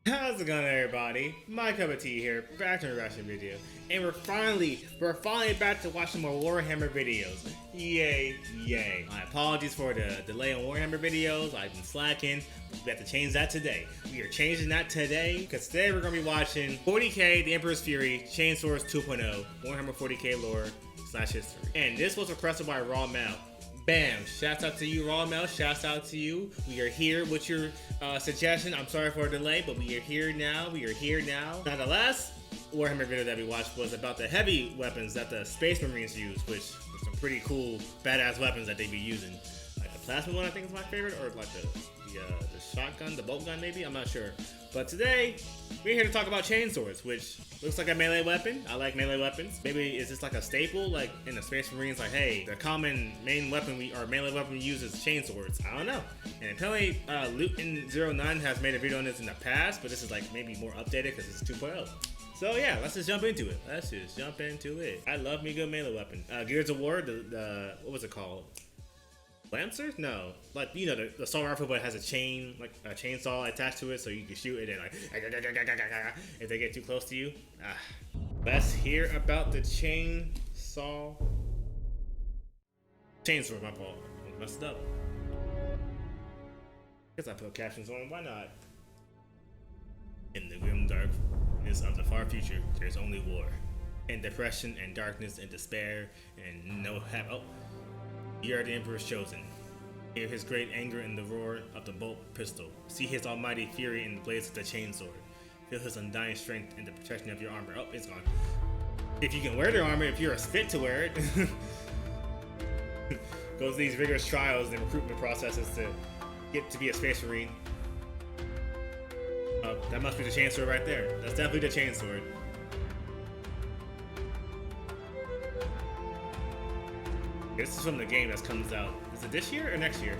How's it going, everybody? My cup of tea here, back to a reaction video, and we're finally back to watching more Warhammer videos. Yay, yay! My apologies for the delay on Warhammer videos. I've been slacking. We have to change that today. We are changing that today because today we're gonna be watching 40K, The Emperor's Fury, Chainswords 2.0, Warhammer 40K lore / history. And this was requested by Raw Mel. Bam! Shouts out to you, Raw Mel. Shouts out to you. We are here with your suggestion. I'm sorry for a delay, but we are here now. Now, the last Warhammer video that we watched was about the heavy weapons that the Space Marines use, which are some pretty cool, badass weapons that they be using. Like the plasma one, I think is my favorite, or like the shotgun, the bolt gun, maybe. I'm not sure. But today, we're here to talk about chainswords, which looks like a melee weapon. I like melee weapons. Maybe is this like a staple, like in the Space Marines? Like, hey, the common main weapon melee weapon we use is chainswords. I don't know. And apparently, Luton09 has made a video on this in the past, but this is like maybe more updated because it's 2.0. So yeah, let's just jump into it. I love me good melee weapon. Gears of War, the what was it called? Lancers? No, like you know the assault rifle, but it has a chain, like a chainsaw attached to it, so you can shoot it and like if they get too close to you. Let's hear about the chainsword. My fault. I messed up. Guess I put captions on. Why not? In the grim darkness of the far future, there's only war, and depression, and darkness, and despair, and no Oh. You are the Emperor's chosen. Hear his great anger in the roar of the bolt pistol. See his almighty fury in the blaze of the chainsword. Feel his undying strength in the protection of your armor. Oh, it's gone. If you can wear the armor, if you're fit to wear it. Goes these rigorous trials and recruitment processes to get to be a Space Marine. That must be the chainsword right there. That's definitely the chainsword. This is from the game that comes out. Is it this year or next year?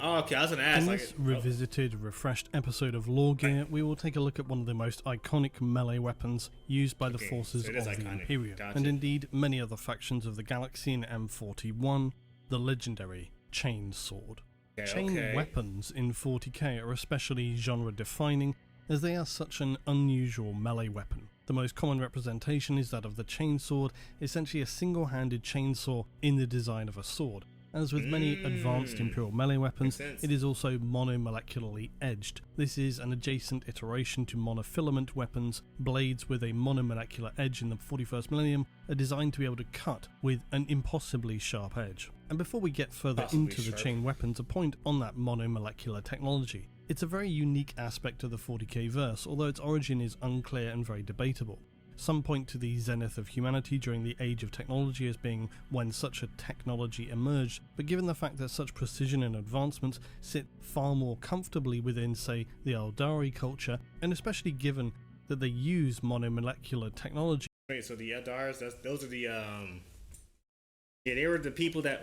Oh, okay, I was gonna ask. In this revisited, refreshed episode of Lore Gear, we will take a look at one of the most iconic melee weapons used by the forces of the Imperium, and indeed many other factions of the galaxy in M41, the legendary chainsword. Chain weapons in 40k are especially genre-defining, as they are such an unusual melee weapon. The most common representation is that of the chainsword, essentially a single-handed chainsaw in the design of a sword. As with many advanced Imperial melee weapons, it is also monomolecularly edged. This is an adjacent iteration to monofilament weapons. Blades with a monomolecular edge in the 41st millennium are designed to be able to cut with an impossibly sharp edge. And before we get further into the chain weapons, a point on that monomolecular technology. It's a very unique aspect of the 40k verse, although its origin is unclear and very debatable. Some point to the zenith of humanity during the age of technology as being when such a technology emerged, but given the fact that such precision and advancements sit far more comfortably within, say, the Eldari culture, and especially given that they use monomolecular technology. Wait, so the Eldars, those are the yeah, they were the people that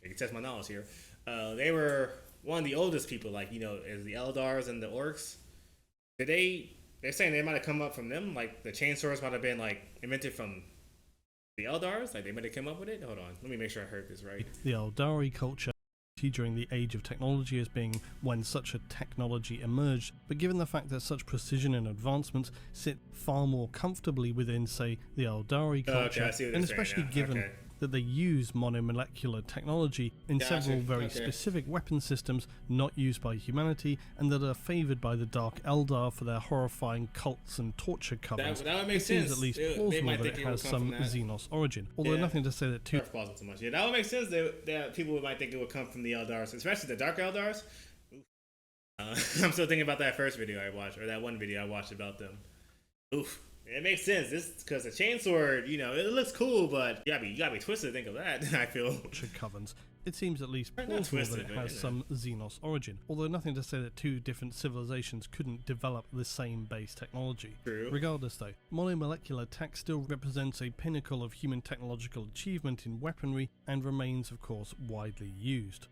I can test my knowledge here. They were one of the oldest people, like, you know, as the Eldars and the Orcs. They're saying they might have come up from them, like the chainswords might have been like invented from the Eldars, like they might have come up with it. Hold on, let me make sure I heard this right. The Eldari culture during the age of technology as being when such a technology emerged, but given the fact that such precision and advancements sit far more comfortably within, say, the Eldari culture, and especially given that they use monomolecular technology in several very specific weapon systems not used by humanity, and that are favoured by the Dark Eldar for their horrifying cults and torture covens. That would make it sense. Seems at least plausible that it has some Xenos origin, although nothing to say that too. Too much. Yeah, that would make sense that people might think it would come from the Eldars, especially the Dark Eldars. I'm still thinking about that first video I watched, or that one video I watched about them. Oof. It makes sense. This because the chainsword, you know, it looks cool, but you gotta be twisted to think of that. I feel. Covens. It seems at least plausible that it has some Xenos origin, although nothing to say that two different civilizations couldn't develop the same base technology. True. Regardless though, monomolecular tech still represents a pinnacle of human technological achievement in weaponry and remains of course widely used.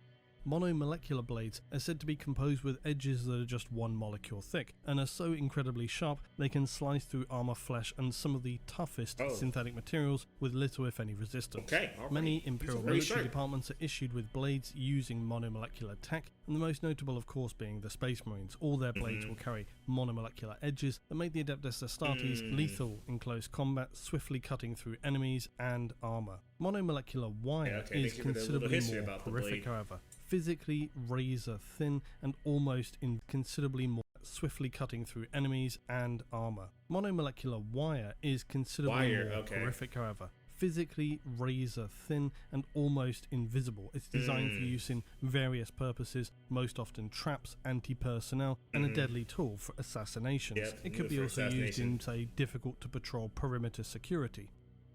Monomolecular blades are said to be composed with edges that are just one molecule thick, and are so incredibly sharp they can slice through armor, flesh, and some of the toughest synthetic materials with little if any resistance. Many Imperial military departments are issued with blades using monomolecular tech, and the most notable of course being the Space Marines. All their blades will carry monomolecular edges that make the Adeptus Astartes lethal in close combat, swiftly cutting through enemies and armor. Monomolecular wire is considerably more horrific, however. Physically razor thin and almost considerably more swiftly cutting through enemies and armor. Monomolecular wire is considerably more horrific, however. Physically razor thin and almost invisible. It's designed for use in various purposes, most often traps, anti-personnel, and a deadly tool for assassinations. It could be also used in, say, difficult to patrol perimeter security.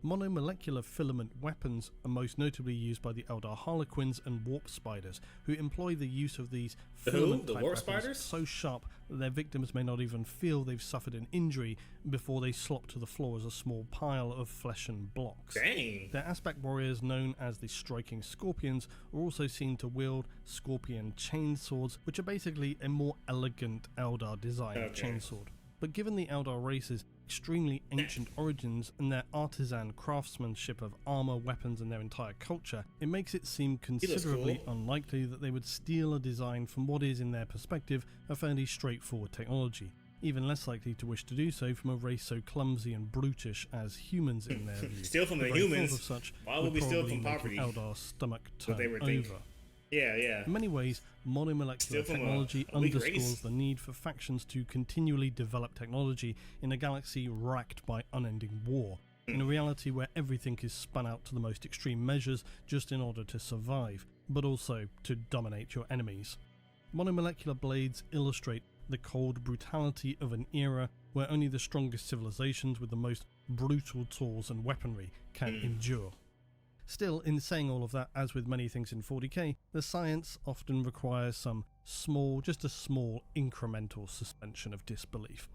Monomolecular filament weapons are most notably used by the Eldar Harlequins and Warp Spiders, who employ the use of these filament-type weapons so sharp that their victims may not even feel they've suffered an injury before they slop to the floor as a small pile of flesh and blocks. Their aspect warriors, known as the Striking Scorpions, are also seen to wield Scorpion Chainswords, which are basically a more elegant Eldar design of chainsword. But given the Eldar race's extremely ancient origins and their artisan craftsmanship of armor, weapons, and their entire culture, it makes it seem considerably unlikely that they would steal a design from what is, in their perspective, a fairly straightforward technology. Even less likely to wish to do so from a race so clumsy and brutish as humans in their view. Steal from the humans? Why would we steal from property? Eldar's stomach turn over. In many ways, monomolecular technology underscores the need for factions to continually develop technology in a galaxy racked by unending war, in a reality where everything is spun out to the most extreme measures just in order to survive, but also to dominate your enemies. Monomolecular blades illustrate the cold brutality of an era where only the strongest civilizations with the most brutal tools and weaponry can endure. Still, in saying all of that, as with many things in 40k, the science often requires some just a small incremental suspension of disbelief.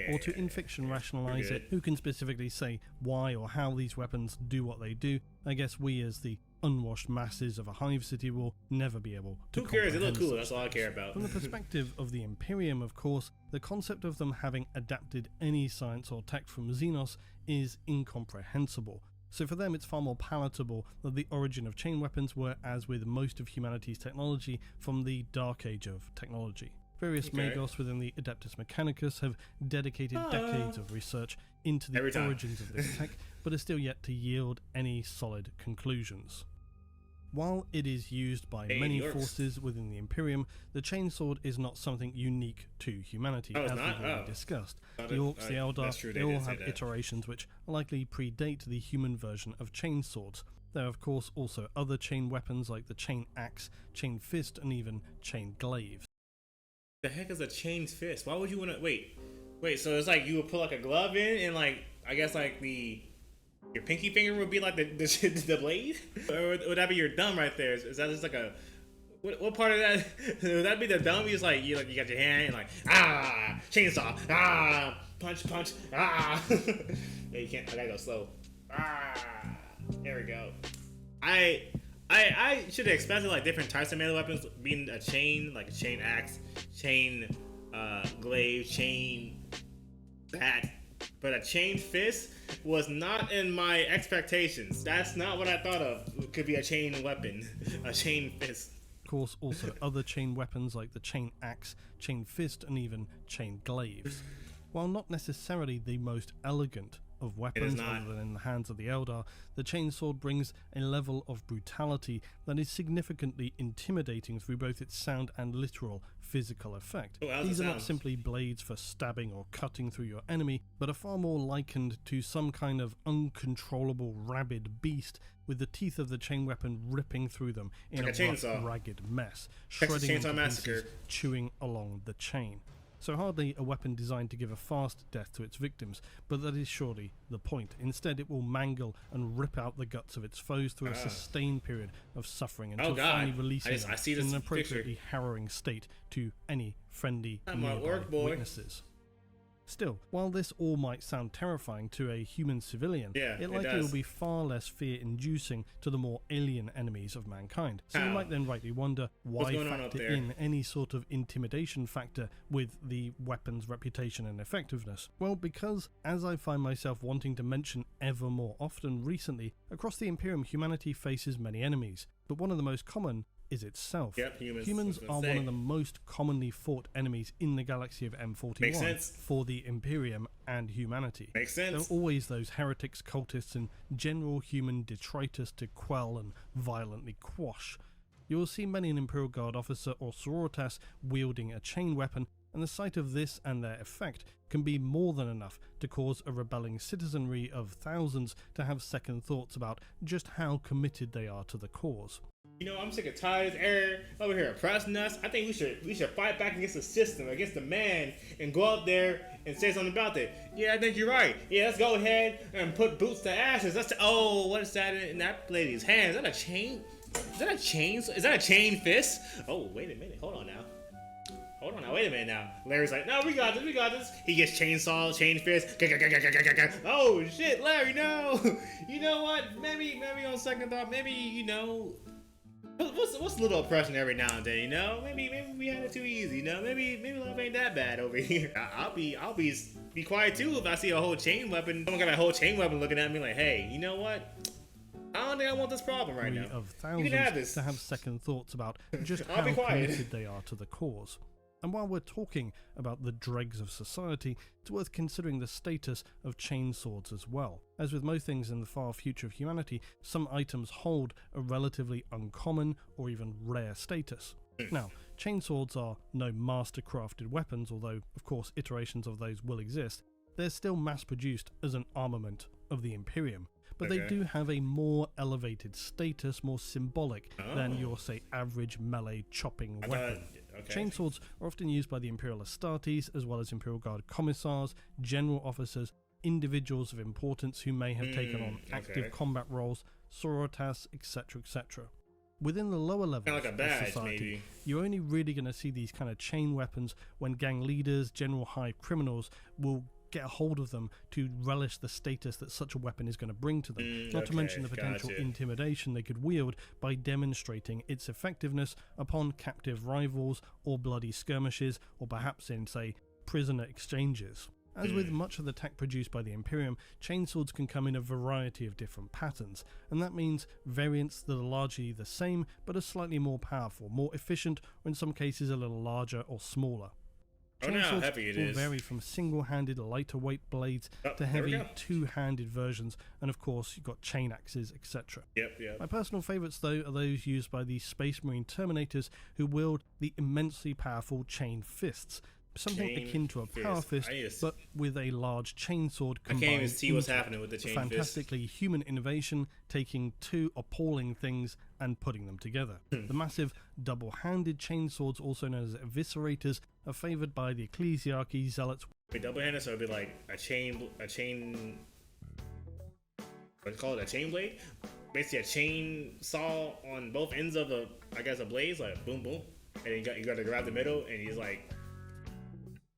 Or to in fiction rationalize it, who can specifically say why or how these weapons do what they do? I guess we as the unwashed masses of a hive city will never be able to comprehend. Who cares? They look cool, that's all I care about. From the perspective of the Imperium, of course, the concept of them having adapted any science or tech from Xenos is incomprehensible. So for them it's far more palatable that the origin of chain weapons were, as with most of humanity's technology, from the Dark Age of technology. Various Magos within the Adeptus Mechanicus have dedicated decades of research into the origins of this tech, but are still yet to yield any solid conclusions. While it is used by many forces within the Imperium, the chainsword is not something unique to humanity, as we've already discussed. The Orcs, the Eldar, they all have iterations which likely predate the human version of chainswords. There are of course also other chain weapons like the chain axe, chain fist, and even chain glaives. The heck is a chain fist? Why would you want to wait? So it's like you would put like a glove in, and like I guess like your pinky finger would be like the blade, or would that be your thumb right there? Is that just like a what part of that? Would that be the thumb? You got your hand and like chainsaw, punch, yeah, you can't. I gotta go slow. There we go. I should have expected like different types of melee weapons, being a chain, like a chain axe, chain glaive, chain bat, but a chain fist was not in my expectations. That's not what I thought of. It could be a chain weapon, a chain fist. Of course, also other chain weapons like the chain axe, chain fist, and even chain glaives. While not necessarily the most elegant of weapons other than in the hands of the Eldar, the chainsword brings a level of brutality that is significantly intimidating through both its sound and literal physical effect. These are not simply blades for stabbing or cutting through your enemy, but are far more likened to some kind of uncontrollable rabid beast, with the teeth of the chain weapon ripping through them in like a rough, ragged mess, shredding into pieces, chewing along the chain. So hardly a weapon designed to give a fast death to its victims, but that is surely the point. Instead, it will mangle and rip out the guts of its foes through a sustained period of suffering until finally releasing them in an appropriately harrowing state to any friendly witnesses. Still, while this all might sound terrifying to a human civilian, it likely will be far less fear-inducing to the more alien enemies of mankind. So you might then rightly wonder why factor in any sort of intimidation factor with the weapon's reputation and effectiveness. Well, because, as I find myself wanting to mention ever more often recently, across the Imperium humanity faces many enemies, but one of the most common is itself. Humans are one of the most commonly fought enemies in the galaxy of M41 for the Imperium and humanity. There are always those heretics, cultists, and general human detritus to quell and violently quash. You will see many an Imperial Guard officer or sororitas wielding a chain weapon, and the sight of this and their effect can be more than enough to cause a rebelling citizenry of thousands to have second thoughts about just how committed they are to the cause. You know, I'm sick of tired of this era over here oppressing us. I think we should fight back against the system, against the man, and go out there and say something about it. Yeah, I think you're right. Yeah, let's go ahead and put boots to ashes. Oh, what is that in that lady's hand? Is that a chain? Is that a chain? Is that a chain fist? Oh, wait a minute. Hold on now. Wait a minute now. Larry's like, no, we got this. He gets chainsaw, chain fist. Oh shit, Larry, no. You know what? Maybe on second thought, maybe, you know, what's a little oppression every now and then, you know? Maybe we had it too easy, you know? Maybe life ain't that bad over here. I'll be quiet too if I see a whole chain weapon. Someone got a whole chain weapon looking at me like, hey, you know what? I don't think I want this problem right now. Of thousands you can have this. To have second thoughts about just how committed they are to the cause. And while we're talking about the dregs of society, it's worth considering the status of chainswords as well. As with most things in the far future of humanity, some items hold a relatively uncommon or even rare status. Now, chainswords are no master-crafted weapons, although of course iterations of those will exist. They're still mass-produced as an armament of the Imperium, but they do have a more elevated status, more symbolic than your, say, average melee chopping weapon. Chainswords are often used by the Imperial Astartes, as well as Imperial Guard commissars, general officers, individuals of importance who may have taken on active combat roles, sororitas, etc, etc. Within the lower levels of society, you're only really going to see these kind of chain weapons when gang leaders, general high criminals will get a hold of them to relish the status that such a weapon is going to bring to them. Not to mention the potential intimidation they could wield by demonstrating its effectiveness upon captive rivals or bloody skirmishes, or perhaps in, say, prisoner exchanges. As with much of the tech produced by the Imperium, chainswords can come in a variety of different patterns, and that means variants that are largely the same but are slightly more powerful, more efficient, or in some cases a little larger or smaller. Chainswords will vary from single-handed lighter weight blades to heavy two-handed versions, and of course you've got chain axes, etc. My personal favourites though are those used by the Space Marine Terminators, who wield the immensely powerful chain fists, something akin to a power fist, but with a large chainsword combined. I can't even see what's happening with the chain fist. Fantastically human innovation, taking two appalling things and putting them together. The massive double-handed chainswords, also known as eviscerators, are favoured by the ecclesiarchy, zealots. Double-handed, so it'd be like a chain. What's it called? A chain blade? Basically, a chain saw on both ends of a blade, like boom, boom, and you got to grab the middle, and he's like.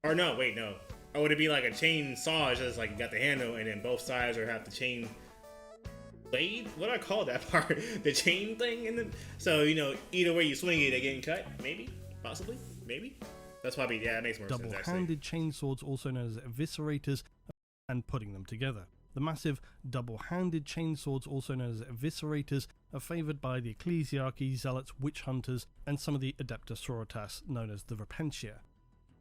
Or no, wait, no. Or would it be like a chain saw? It's just like you got the handle and then both sides are have the chain blade? What do I call that part? The chain thing? And then, so, you know, either way you swing it, they're getting cut? Maybe? Possibly? Maybe? That's probably, yeah, it makes more sense, actually. Double-handed chainswords, also known as eviscerators, and putting them together. The massive double-handed chainswords, also known as eviscerators, are favoured by the ecclesiarchy, zealots, witch hunters, and some of the adeptus sororitas, known as the repentia.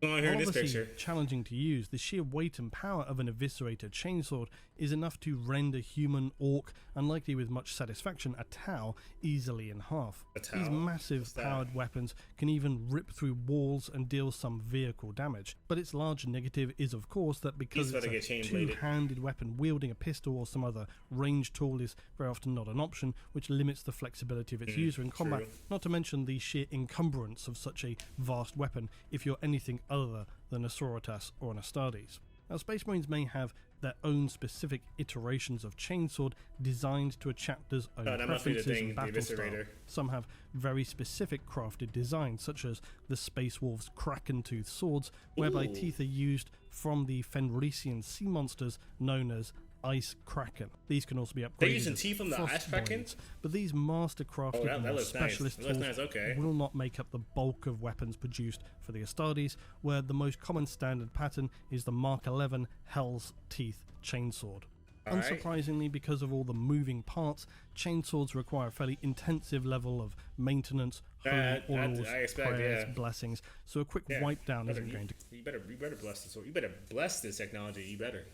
Here in this picture. Challenging to use, the sheer weight and power of an eviscerator chainsword is enough to rend a human, orc, and likely with much satisfaction, a Tau, easily in half. These massive powered weapons can even rip through walls and deal some vehicle damage, but its large negative is of course that because it's a two-handed weapon, wielding a pistol or some other ranged tool is very often not an option, which limits the flexibility of its user in combat, not to mention the sheer encumbrance of such a vast weapon if you're anything other than a sororitas or an Astartes. Now, Space Marines may have their own specific iterations of chainsword designed to a chapter's own preferences and battle style. Some have very specific crafted designs, such as the Space Wolves Kraken-toothed swords, whereby teeth are used from the Fenrisian sea monsters known as Ice Kraken. These can also be upgraded. They're using teeth from the Ice Kraken? But these master-crafted and specialist tools will not make up the bulk of weapons produced for the Astartes, where the most common standard pattern is the Mark 11 Hell's Teeth chainsword. Unsurprisingly, because of all the moving parts, chainswords require a fairly intensive level of maintenance, holy oils, prayers, blessings, so a quick wipe down isn't going to... You better bless the sword. You better bless this technology. You better.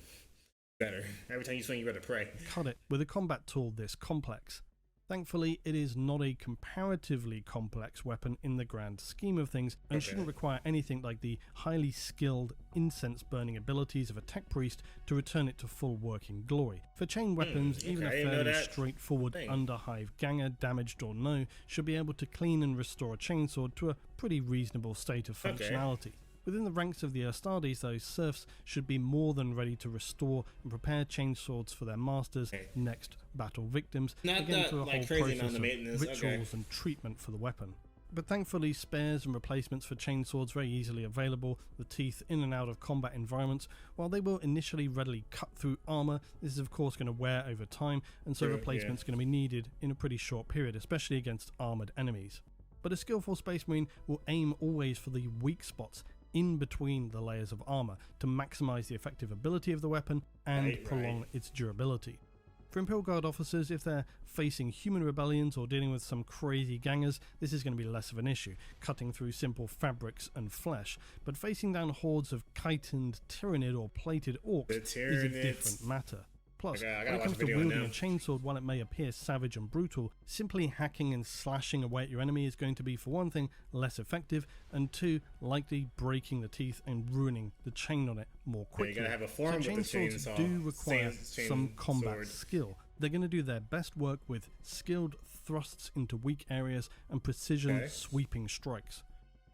Every time you swing, you better pray. Cut it with a combat tool this complex. Thankfully, it is not a comparatively complex weapon in the grand scheme of things, and shouldn't require anything like the highly skilled incense-burning abilities of a tech priest to return it to full working glory. For chain weapons, even a fairly straightforward underhive ganger, damaged or no, should be able to clean and restore a chainsword to a pretty reasonable state of functionality. Within the ranks of the Astartes, those serfs should be more than ready to restore and prepare chainswords for their masters' next battle victims, again through a whole process of rituals and treatment for the weapon. But thankfully, spares and replacements for chainswords very easily available, the teeth in and out of combat environments. While they will initially readily cut through armour, this is of course going to wear over time, and so replacements are going to be needed in a pretty short period, especially against armoured enemies. But a skillful Space Marine will aim always for the weak spots in between the layers of armour to maximise the effective ability of the weapon and prolong its durability. For Imperial Guard officers, if they're facing human rebellions or dealing with some crazy gangers, this is going to be less of an issue, cutting through simple fabrics and flesh. But facing down hordes of chitined, tyrannid or plated orcs is a different matter. Plus, when it comes to wielding a chainsword, while it may appear savage and brutal, simply hacking and slashing away at your enemy is going to be, for one thing, less effective, and two, likely breaking the teeth and ruining the chain on it more quickly. You gotta have a form so with the chainswords do require some combat skill. They're going to do their best work with skilled thrusts into weak areas and precision sweeping strikes.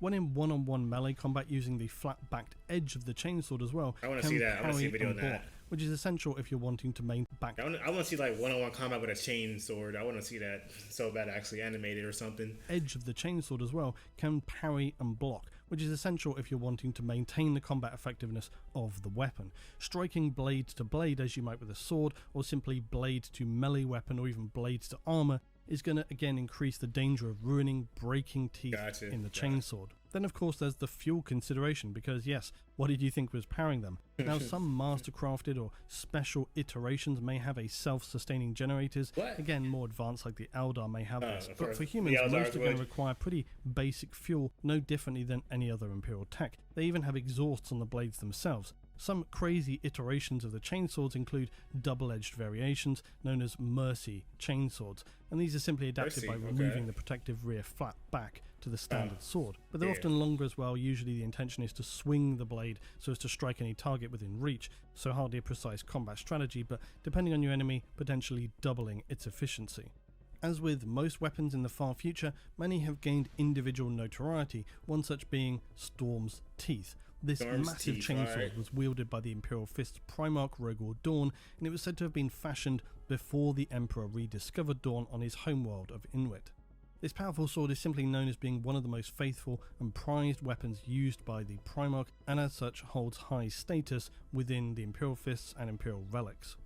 When in one-on-one melee combat, using the flat-backed edge of the chainsword as well, I want to see that. I want to see a video on that. Which is essential if you're wanting to main back. I want to see like one-on-one combat with a chainsword. I want to see that so bad, actually animated or something. Edge of the chainsword as well can parry and block, which is essential if you're wanting to maintain the combat effectiveness of the weapon. Striking blade to blade as you might with a sword, or simply blade to melee weapon, or even blades to armor, is going to again increase the danger of ruining, breaking teeth in the chainsword. Then of course there's the fuel consideration, because yes, what did you think was powering them? Now some mastercrafted or special iterations may have a self-sustaining generators, again more advanced like the Eldar may have this, but for humans most are going to require pretty basic fuel, no differently than any other Imperial tech. They even have exhausts on the blades themselves. Some crazy iterations of the chainswords include double-edged variations known as Mercy chainswords, and these are simply adapted by removing the protective rear flat back to the standard sword. But they're often longer as well. Usually the intention is to swing the blade so as to strike any target within reach, so hardly a precise combat strategy, but depending on your enemy, potentially doubling its efficiency. As with most weapons in the far future, many have gained individual notoriety, one such being Storm's Teeth. This massive chainsword was wielded by the Imperial Fist's Primarch Rogor Dawn, and it was said to have been fashioned before the Emperor rediscovered Dawn on his homeworld of Inwit. This powerful sword is simply known as being one of the most faithful and prized weapons used by the Primarch, and as such holds high status within the Imperial Fists and Imperial Relics.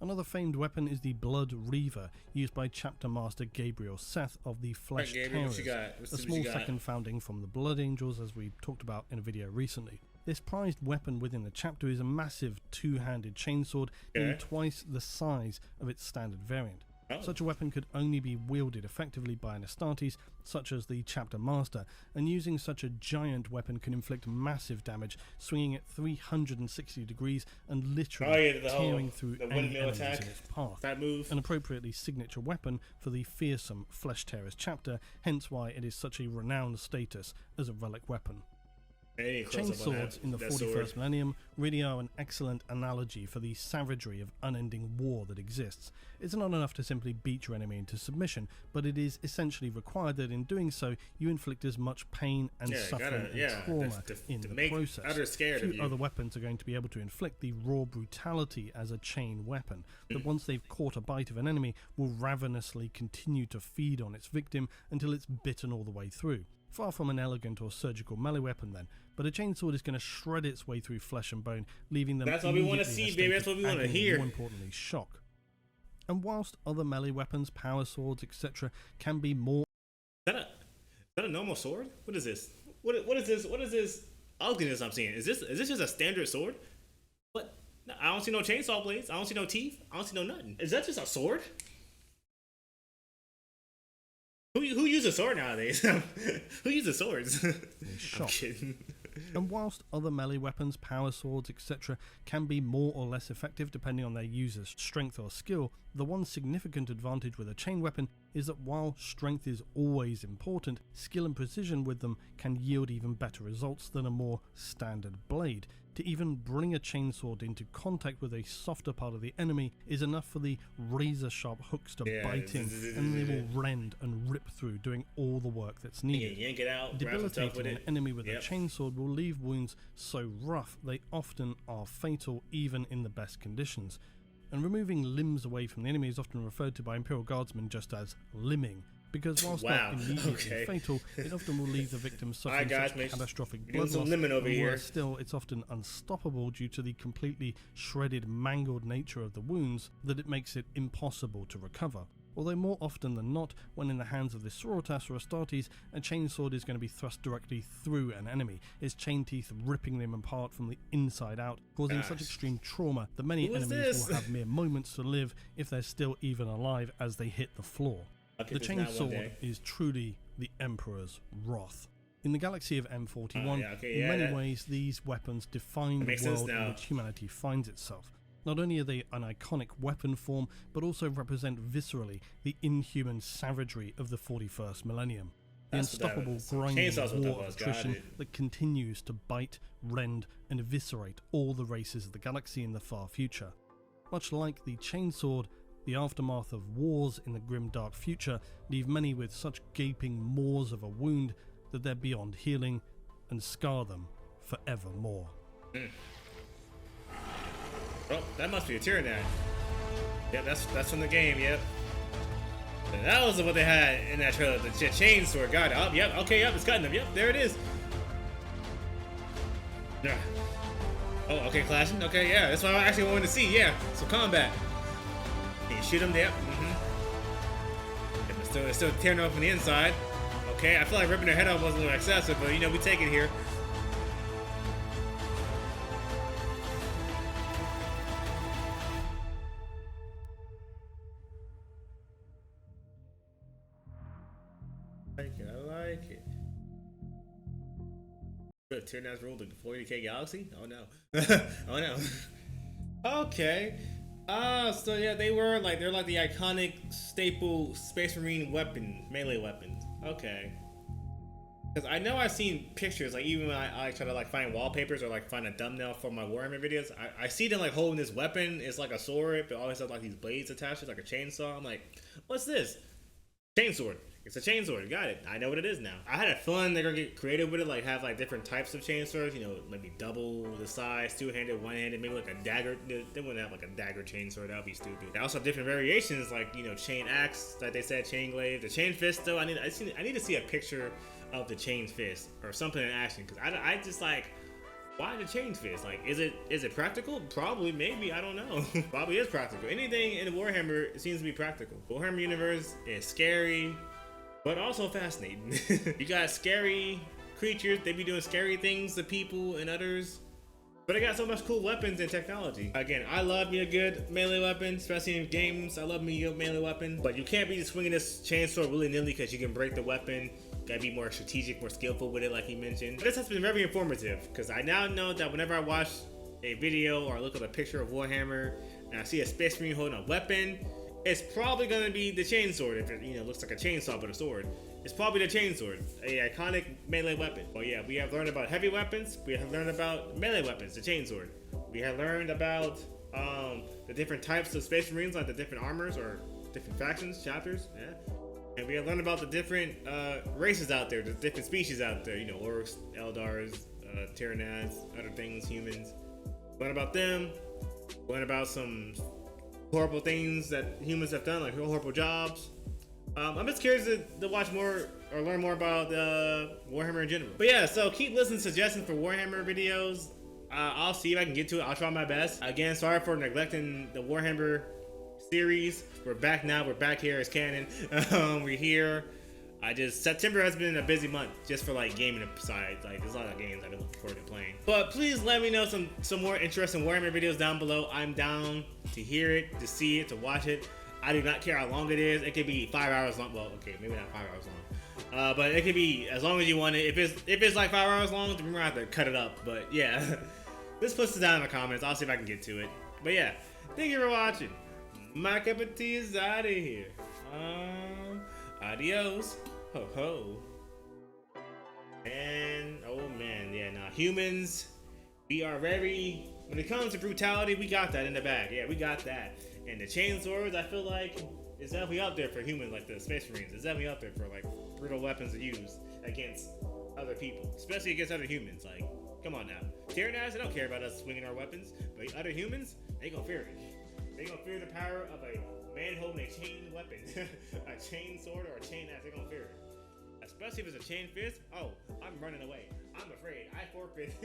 Another famed weapon is the Blood Reaver, used by Chapter Master Gabriel Seth of the Flesh Tearers, a small second founding from the Blood Angels, as we talked about in a video recently. This prized weapon within the chapter is a massive two-handed chainsword, nearly twice the size of its standard variant. Such a weapon could only be wielded effectively by an Astartes, such as the Chapter Master, and using such a giant weapon can inflict massive damage, swinging at 360 degrees and literally tearing through any enemies in its path. An appropriately signature weapon for the fearsome Flesh Tearers chapter, hence why it is such a renowned status as a relic weapon. Chainswords in the 41st millennium really are an excellent analogy for the savagery of unending war that exists. It's not enough to simply beat your enemy into submission, but it is essentially required that in doing so, you inflict as much pain and suffering and trauma in the process. Few other weapons are going to be able to inflict the raw brutality as a chain weapon, that once they've caught a bite of an enemy, will ravenously continue to feed on its victim until it's bitten all the way through. Far from an elegant or surgical melee weapon then, but a chainsword is going to shred its way through flesh and bone, leaving them That's what we want to see, baby. That's what we want to hear. More importantly, shock. And whilst other melee weapons, power swords, etc., can be more... Is that a normal sword? What is this? What is this? What is this ugliness I'm seeing? Is this just a standard sword? What? No, I don't see no chainsaw blades. I don't see no teeth. I don't see no nothing. Is that just a sword? Who uses a sword nowadays? Who uses swords? I'm kidding. And whilst other melee weapons, power swords, etc. can be more or less effective depending on their user's strength or skill, the one significant advantage with a chain weapon is that while strength is always important, skill and precision with them can yield even better results than a more standard blade. To even bring a chainsword into contact with a softer part of the enemy is enough for the razor-sharp hooks to bite in, and they will rend and rip through, doing all the work that's needed. Yank it out, debilitating an enemy with a chainsword will leave wounds so rough they often are fatal even in the best conditions. And removing limbs away from the enemy is often referred to by Imperial Guardsmen just as limbing, because whilst not immediately fatal, it often will leave the victim suffering such catastrophic blood loss, and still, it's often unstoppable due to the completely shredded, mangled nature of the wounds that it makes it impossible to recover. Although more often than not, when in the hands of the Sororitas or Astartes, a chainsword is going to be thrust directly through an enemy, its chain teeth ripping them apart from the inside out, causing such extreme trauma that many enemies will have mere moments to live if they're still even alive as they hit the floor. The chainsword is truly the Emperor's wrath. In the galaxy of M41, in many ways these weapons define the world in which humanity finds itself. Not only are they an iconic weapon form, but also represent viscerally the inhuman savagery of the 41st millennium. The unstoppable grinding war of attrition that continues to bite, rend, and eviscerate all the races of the galaxy in the far future. Much like the chainsword, the aftermath of wars in the grim dark future leave many with such gaping maws of a wound that they're beyond healing and scar them forevermore. Oh, that must be a Tyranid. Yep, that's from the game, yep. And that was what they had in that trailer, the chainsword. Got it. Oh, yep, okay, yep, it's cutting them. Yep, there it is. Yeah. Oh, okay, clashing. Okay, yeah, that's what I actually wanted to see, yeah. So combat. Can you shoot them? Yep. It's still tearing off from the inside. Okay, I feel like ripping their head off was a little excessive, but you know, we take it here. I like it. Good, Tyranids ruled the 40k galaxy? Oh no. Oh no. Okay. So yeah, they're like the iconic staple Space Marine weapon, melee weapons. Okay. Because I know I've seen pictures, like even when I try to like find wallpapers or like find a thumbnail for my Warhammer videos, I see them like holding this weapon. It's like a sword, but always have like these blades attached. It's like a chainsaw. I'm like, what's this? Chainsword. It's a chainsword. Got it. I know what it is now. I had a fun. They're gonna get creative with it, like have like different types of chainswords. You know, maybe double the size, two-handed, one-handed, maybe like a dagger. They wouldn't have like a dagger chainsword. That would be stupid. They also have different variations, like you know, chain axe, like they said, chain glaive, the chain fist. Though I need to see a picture of the chain fist or something in action, because I just like, why the chain fist? Like, is it practical? Probably, maybe, I don't know. Probably is practical. Anything in Warhammer seems to be practical. Warhammer universe is scary, but also fascinating. You got scary creatures, they be doing scary things to people and others. But I got so much cool weapons and technology. Again, I love me a good melee weapon, especially in games. I love me a melee weapon. But you can't be just swinging this chainsword willy-nilly because you can break the weapon. Gotta be more strategic, more skillful with it, like he mentioned. But this has been very informative, because I now know that whenever I watch a video or look at a picture of Warhammer and I see a Space Marine holding a weapon, it's probably gonna be the chainsword if it, you know, looks like a chainsaw but a sword. it's probably the chainsword, a iconic melee weapon. Well, yeah, we have learned about heavy weapons. We have learned about melee weapons, the chainsword. We have learned about the different types of Space Marines, like the different armors or different factions, chapters. Yeah. And we have learned about the different races out there, the different species out there. You know, orcs, eldars, Tyranids, other things, humans. Learn about them. Learn about some horrible things that humans have done, like horrible jobs. I'm just curious to watch more or learn more about Warhammer in general. But yeah, so keep listening to suggestions for Warhammer videos. I'll see if I can get to it. I'll try my best. Again, sorry for neglecting the Warhammer series. We're back now. We're back here as canon. We're here. September has been a busy month just for like gaming side. Like there's a lot of games I've been looking forward to playing. But please let me know some more interesting Warhammer videos down below. I'm down to hear it, to see it, to watch it. I do not care how long it is. It could be 5 hours long. Well, okay, maybe not 5 hours long. But it could be as long as you want it. If it's like 5 hours long, then we're gonna have to cut it up. But yeah, just put it down in the comments. I'll see if I can get to it. But yeah, thank you for watching. My cup of tea is out of here. Adios. Ho ho. And oh man, yeah, nah. Humans, we are very. When it comes to brutality, we got that in the bag. Yeah, we got that. And the chainswords, I feel like, is definitely up there for humans, like the Space Marines. It's definitely up there for like brutal weapons to use against other people, especially against other humans. Like, come on now. Tyranids, they don't care about us swinging our weapons, but other humans, they gonna fear it. They gonna fear the power of a man holding a chain weapon, a chain sword or a chain axe. They gonna fear it, especially if it's a chain fist. Oh, I'm running away. I'm afraid. I forfeit.